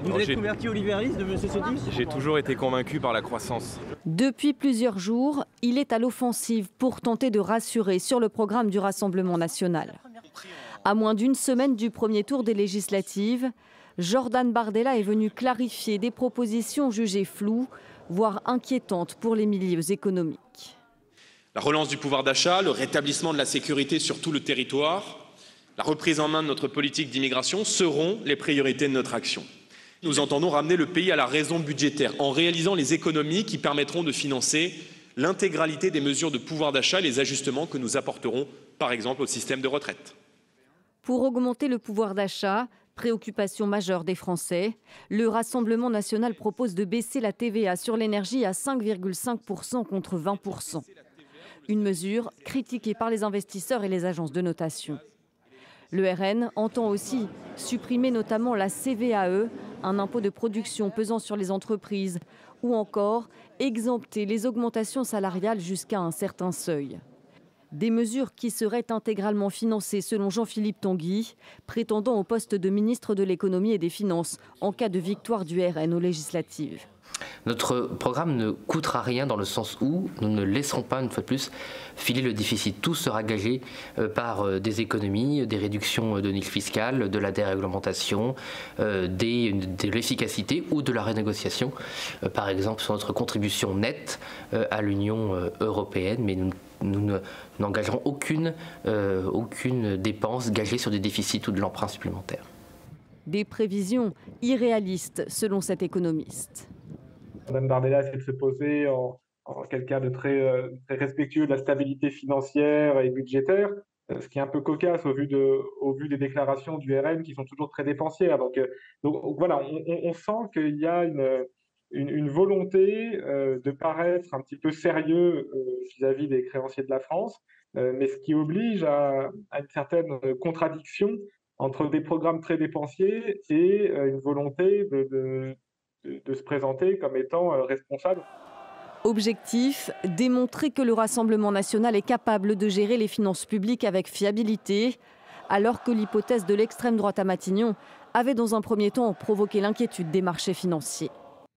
Vous êtes converti au libéralisme de M. Sodi? J'ai toujours été convaincu par la croissance. Depuis plusieurs jours, il est à l'offensive pour tenter de rassurer sur le programme du Rassemblement national. À moins d'une semaine du premier tour des législatives, Jordan Bardella est venu clarifier des propositions jugées floues, voire inquiétantes pour les milieux économiques. La relance du pouvoir d'achat, le rétablissement de la sécurité sur tout le territoire, la reprise en main de notre politique d'immigration seront les priorités de notre action. Nous entendons ramener le pays à la raison budgétaire en réalisant les économies qui permettront de financer l'intégralité des mesures de pouvoir d'achat et les ajustements que nous apporterons, par exemple, au système de retraite. Pour augmenter le pouvoir d'achat, préoccupation majeure des Français, le Rassemblement national propose de baisser la TVA sur l'énergie à 5,5% contre 20%. Une mesure critiquée par les investisseurs et les agences de notation. Le RN entend aussi supprimer notamment la CVAE, un impôt de production pesant sur les entreprises, ou encore exempter les augmentations salariales jusqu'à un certain seuil. Des mesures qui seraient intégralement financées selon Jean-Philippe Tanguy, prétendant au poste de ministre de l'économie et des finances en cas de victoire du RN aux législatives. Notre programme ne coûtera rien dans le sens où nous ne laisserons pas, une fois de plus, filer le déficit. Tout sera gagé par des économies, des réductions de niches fiscales, de la déréglementation, de l'efficacité ou de la renégociation. Par exemple, sur notre contribution nette à l'Union européenne, mais nous n'engagerons aucune dépense gagée sur des déficits ou de l'emprunt supplémentaire. Des prévisions irréalistes, selon cet économiste. Mme Bardella essaie de se poser en quelqu'un de très respectueux de la stabilité financière et budgétaire, ce qui est un peu cocasse au vu des déclarations du RN qui sont toujours très dépensières. Donc voilà, on sent qu'il y a une volonté de paraître un petit peu sérieux vis-à-vis des créanciers de la France, mais ce qui oblige à une certaine contradiction entre des programmes très dépensiers et une volonté de se présenter comme étant responsable. Objectif, démontrer que le Rassemblement national est capable de gérer les finances publiques avec fiabilité, alors que l'hypothèse de l'extrême droite à Matignon avait dans un premier temps provoqué l'inquiétude des marchés financiers.